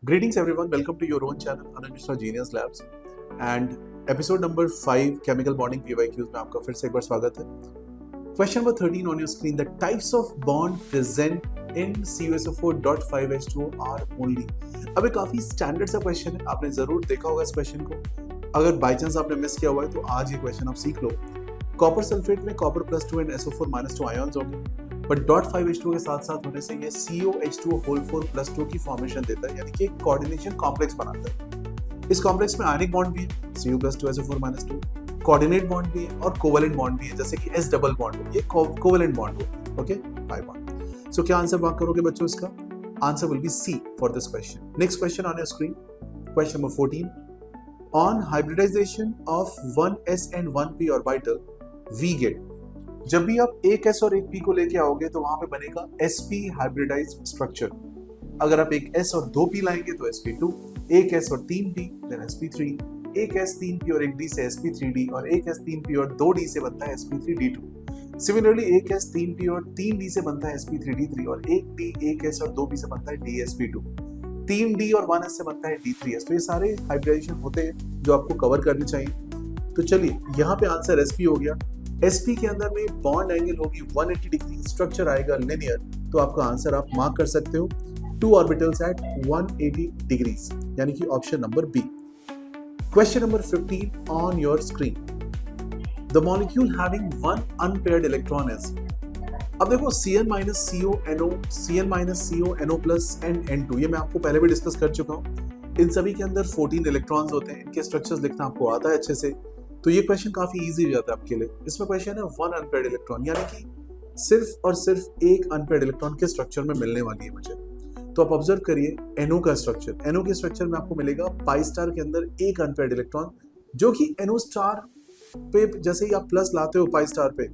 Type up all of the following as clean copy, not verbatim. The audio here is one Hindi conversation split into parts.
Greetings everyone, welcome to your own channel Anuj Mishra Genius Labs and episode number 5 chemical bonding PYQs में आपका फिर से एक बार स्वागत है. Question number 13 on your screen. The types of bond present in CuSO4.5H2O are only. अब एक काफी स्टैंडर्ड सा क्वेश्चन है, आपने जरूर देखा होगा इस क्वेश्चन को. अगर बाई चांस आपने मिस किया हुआ है तो आज ये क्वेश्चन आप सीख लो. कॉपर सल्फेट में copper plus 2 and SO4-2 ions होंगे, बट .5H2O के साथ साथ होने से ये COH2O+2 की फॉर्मेशन देता है, यानी कि एक कोऑर्डिनेशन कॉम्प्लेक्स बनाता है. इस कॉम्प्लेक्स में आयनिक बॉन्ड भी है, Cu+2 SO4-2, कोऑर्डिनेट बॉन्ड भी है और कोवेलेंट बॉन्ड भी है, जैसे कि S डबल बॉन्ड हो, ये कोवेलेंट बॉन्ड हो. Okay, 5 bond. सो क्या आंसर मार्क करोगे बच्चों इसका? Answer will be C for this question. Next question on your screen, question number 14. On hybridization of 1s and 1p orbital we get. जब भी आप एक S और एक P को लेके आओगे तो वहां पे बनेगा sp हाइब्रिडाइज्ड स्ट्रक्चर. अगर आप एक S और 2 P लाएंगे तो sp2, एक S और 3 P देन sp3, एक S 3 P और एक D से sp3D और एक S 3 P और 2 D से बनता है sp3D2. सिमिलरली एक S 3 P और 3 D से बनता है sp3D3 और एक D एक S और 2 P से बनता है dsp2. 3 D और 1 S से बनता है d3s. तो ये सारे हाइब्रिडाइजेशन होते हैं जो आपको कवर करने चाहिए. तो चलिए यहाँ पे आंसर sp हो गया. sp के अंदर में बॉन्ड एंगल होगी 180 डिग्री, स्ट्रक्चर आएगा लिनियर, तो आपका आंसर आप मार्क कर सकते हो 2 ऑर्बिटल्स एट 180 डिग्रीज, यानी कि option number B. Question number 15 on your screen. The molecule having one unpaired electron is. अब देखो Cn-CoNO, Cn-CoNO+ एंड N2, ये मैं आपको पहले भी डिस्कस कर चुका हूँ. इन सभी के अंदर 14 इलेक्ट्रॉन्स होते हैं, इनके स्ट्रक्चर्स लिखना आपको आता है अच्छे से, तो ये क्वेश्चन काफी इजी हो जाता है आपके लिए. इसमें क्वेश्चन है वन अनपेयर्ड इलेक्ट्रॉन, यानी कि सिर्फ और सिर्फ एक अनपेयर्ड इलेक्ट्रॉन के स्ट्रक्चर में मिलने वाली है मुझे. तो आप ऑब्जर्व करिए NO का स्ट्रक्चर. NO के स्ट्रक्चर में आपको मिलेगा पाई स्टार के अंदर एक अनपेयर्ड इलेक्ट्रॉन, जो कि NO स्टार पे जैसे ही आप प्लस लाते हो पाई स्टार पे,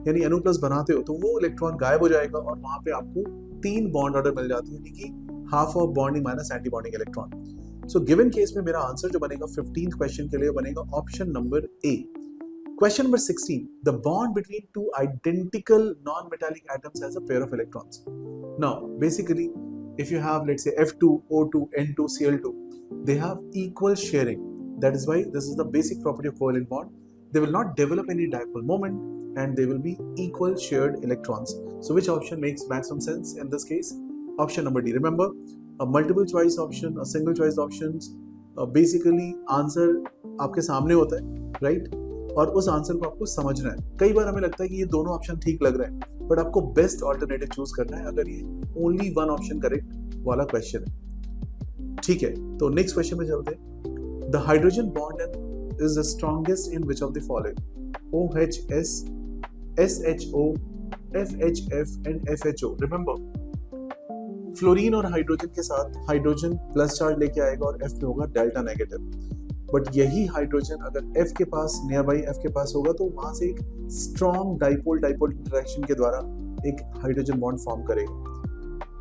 यानी NO+ बनाते हो, तो वो इलेक्ट्रॉन गायब हो जाएगा और वहां पे आपको 3 बॉन्ड ऑर्डर मिल जाती है, यानी कि half of bonding minus anti bonding electron. So given case में मेरा आंसर जो बनेगा 15th क्वेश्चन के लिए बनेगा option number A. Question number 16. The bond between two identical non-metallic atoms has a pair of electrons. Now, basically, if you have, let's say, F2, O2, N2, Cl2, they have equal sharing. That is why this is the basic property of covalent bond. They will not develop any dipole moment and they will be equal shared electrons. So, which option makes maximum sense in this case? Option number D. Remember, a multiple choice option, a single choice options, basically answer आपके सामने होता है, right? और उस आंसर को आपको समझना है. कई बार हमें लगता है कि ये दोनों ऑप्शन ठीक लग रहे हैं, बट आपको बेस्ट ऑल्टरनेटिव चूज करना है अगर ये ओनली वन ऑप्शन करेक्ट वाला क्वेश्चन है. ठीक है, तो नेक्स्ट क्वेश्चन में चलते हैं. The hydrogen bond is the strongest in which of the following? OHS, SHO, FHF and FHO. Remember, fluorine और हाइड्रोजन के साथ हाइड्रोजन प्लस चार्ज लेके आएगा और F में होगा डेल्टा नेगेटिव. बट यही हाइड्रोजन अगर F के पास नियर बाई F के पास होगा तो वहां से एक स्ट्रॉन्ग डाइपोल इंटरेक्शन के द्वारा एक हाइड्रोजन बॉन्ड फॉर्म करेगा,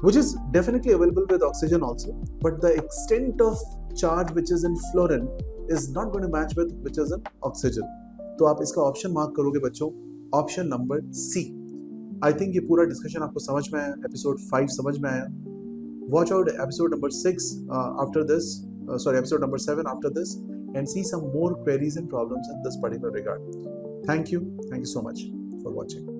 which is definitely available with oxygen also, but the extent of charge which is in fluorine is not going to match with which is in oxygen. तो आप इसका ऑप्शन मार्क करोगे बच्चों, option number C. I think ये पूरा डिस्कशन आपको समझ में आया, एपिसोड 5 समझ में आया. Watch out episode number 6 after this, episode number 7 after this, and see some more queries and problems in this particular regard. Thank you so much for watching.